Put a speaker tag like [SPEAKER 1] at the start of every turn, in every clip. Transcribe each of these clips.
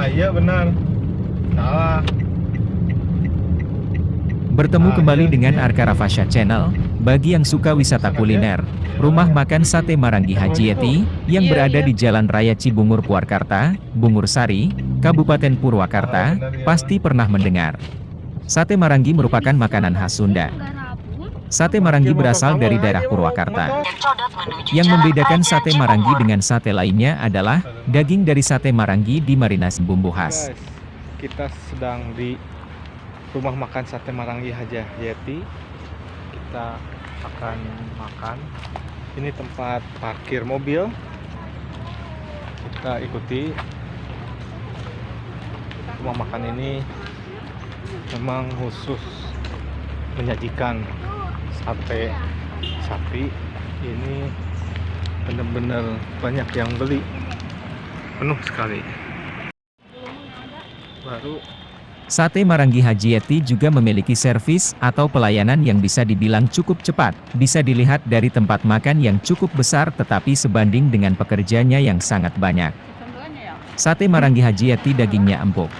[SPEAKER 1] Ah iya benar. Salah.
[SPEAKER 2] Bertemu kembali
[SPEAKER 1] Iya,
[SPEAKER 2] dengan
[SPEAKER 1] iya.
[SPEAKER 2] Arka Rafasya Channel. Bagi yang suka wisata kuliner, rumah makan sate Maranggi Haji Yeti, yang berada di Jalan Raya Cibungur Purwakarta, Bungur Sari, Kabupaten Purwakarta,
[SPEAKER 1] Benar ya.
[SPEAKER 2] pasti pernah mendengar. Sate Maranggi merupakan makanan khas Sunda. Sate Maranggi berasal dari daerah Purwakarta. Yang membedakan sate Maranggi dengan sate lainnya adalah, daging dari sate Maranggi dimarinasi bumbu khas.
[SPEAKER 1] Guys, kita sedang di rumah makan sate Maranggi Haji Yeti. Kita akan makan. Ini tempat parkir mobil. Kita ikuti. Rumah makan ini memang khusus menyajikan sate sapi. Ini benar-benar banyak yang beli, penuh sekali. Baru
[SPEAKER 2] Sate Maranggi Haji Yeti juga memiliki servis atau pelayanan yang bisa dibilang cukup cepat. Bisa dilihat dari tempat makan yang cukup besar tetapi sebanding dengan pekerjanya yang sangat banyak. Sate Maranggi Haji Yeti dagingnya empuk.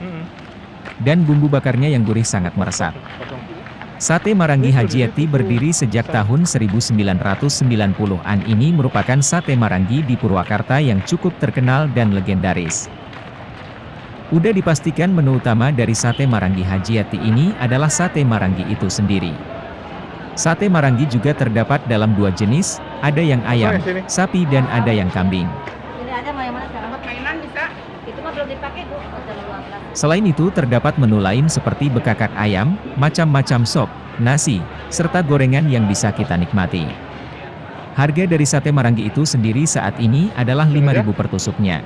[SPEAKER 2] Dan bumbu bakarnya yang gurih sangat meresap. Sate Maranggi Haji Yeti berdiri sejak tahun 1990-an. Ini merupakan sate Maranggi di Purwakarta yang cukup terkenal dan legendaris. Udah dipastikan menu utama dari sate Maranggi Haji Yeti ini adalah sate Maranggi itu sendiri. Sate Maranggi juga terdapat dalam dua jenis, ada yang ayam, sapi dan ada yang kambing.
[SPEAKER 3] Ini ada yang mana sekarang? Mainan bisa? Itu mah belum dipakai, Bu.
[SPEAKER 2] Selain itu terdapat menu lain seperti bekakak ayam, macam-macam sop, nasi, serta gorengan yang bisa kita nikmati. Harga dari sate Maranggi itu sendiri saat ini adalah 5.000 per tusuknya.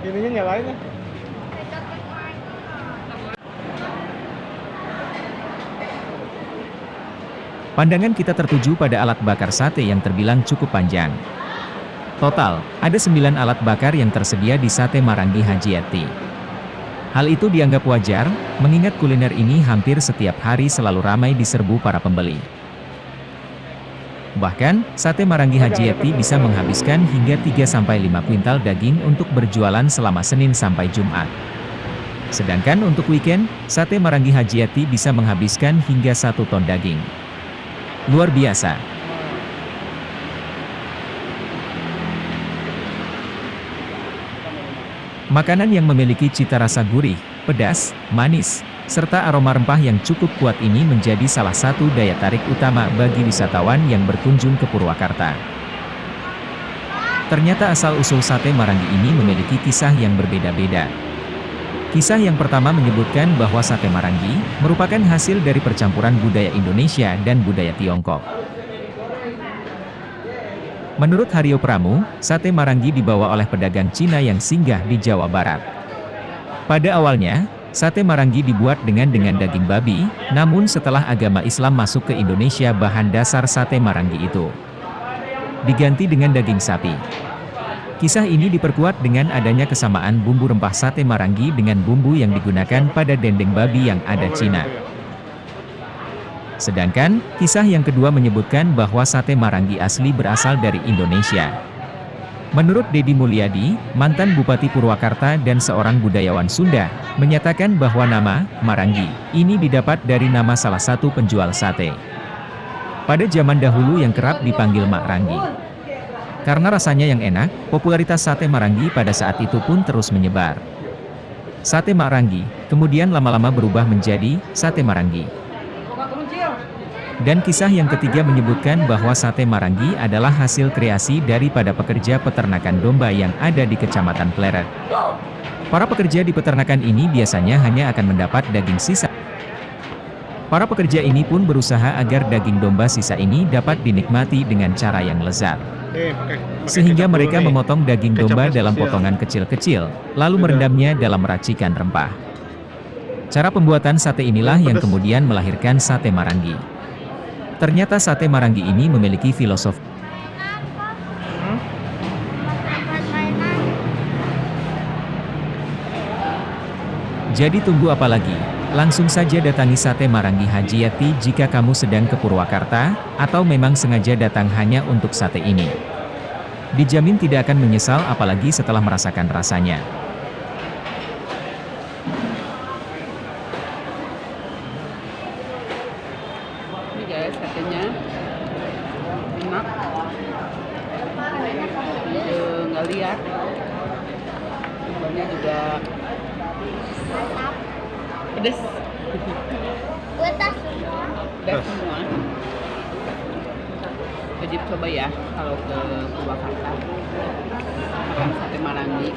[SPEAKER 1] ininya nyalain ya.
[SPEAKER 2] Pandangan kita tertuju pada alat bakar sate yang terbilang cukup panjang. Total, ada 9 alat bakar yang tersedia di sate Maranggi Haji Yeti. Hal itu dianggap wajar, mengingat kuliner ini hampir setiap hari selalu ramai diserbu para pembeli. Bahkan, sate Maranggi Haji Yeti bisa menghabiskan hingga 3-5 kuintal daging untuk berjualan selama Senin sampai Jumat. Sedangkan untuk weekend, sate Maranggi Haji Yeti bisa menghabiskan hingga 1 ton daging. Luar biasa. Makanan yang memiliki cita rasa gurih, pedas, manis, serta aroma rempah yang cukup kuat ini menjadi salah satu daya tarik utama bagi wisatawan yang berkunjung ke Purwakarta. Ternyata asal-usul sate Maranggi ini memiliki kisah yang berbeda-beda. Kisah yang pertama menyebutkan bahwa sate Maranggi merupakan hasil dari percampuran budaya Indonesia dan budaya Tiongkok. Menurut Haryo Pramu, sate Maranggi dibawa oleh pedagang Cina yang singgah di Jawa Barat. Pada awalnya, sate Maranggi dibuat dengan daging babi, namun setelah agama Islam masuk ke Indonesia bahan dasar sate Maranggi itu diganti dengan daging sapi. Kisah ini diperkuat dengan adanya kesamaan bumbu rempah sate Maranggi dengan bumbu yang digunakan pada dendeng babi yang ada Cina. Sedangkan, kisah yang kedua menyebutkan bahwa sate Maranggi asli berasal dari Indonesia. Menurut Dedi Mulyadi, mantan Bupati Purwakarta dan seorang budayawan Sunda, menyatakan bahwa nama Maranggi ini didapat dari nama salah satu penjual sate. Pada zaman dahulu yang kerap dipanggil Mak Ranggi. Karena rasanya yang enak, popularitas sate Maranggi pada saat itu pun terus menyebar. Sate Mak Ranggi kemudian lama-lama berubah menjadi sate Maranggi. Dan kisah yang ketiga menyebutkan bahwa sate Maranggi adalah hasil kreasi daripada pekerja peternakan domba yang ada di Kecamatan Pleret. Para pekerja di peternakan ini biasanya hanya akan mendapat daging sisa. Para pekerja ini pun berusaha agar daging domba sisa ini dapat dinikmati dengan cara yang lezat. Sehingga mereka memotong daging domba dalam potongan kecil-kecil, lalu merendamnya dalam racikan rempah. Cara pembuatan sate inilah yang kemudian melahirkan sate Maranggi. Ternyata sate Maranggi ini memiliki filosofi. Jadi tunggu apa lagi? Langsung saja datangi sate Maranggi Haji Yeti jika kamu sedang ke Purwakarta, atau memang sengaja datang hanya untuk sate ini. Dijamin tidak akan menyesal apalagi setelah merasakan rasanya.
[SPEAKER 4] lihat. Sambalnya juga pedes.
[SPEAKER 3] Pedas semua.
[SPEAKER 4] Pedas semua. Wajib coba ya kalau ke Purwakarta. Makan sate Marangi.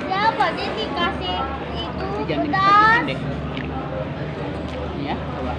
[SPEAKER 3] Siapa dia dikasih itu
[SPEAKER 4] Dijamin
[SPEAKER 3] pedas?
[SPEAKER 4] kesakitan deh. Ini ya, coba.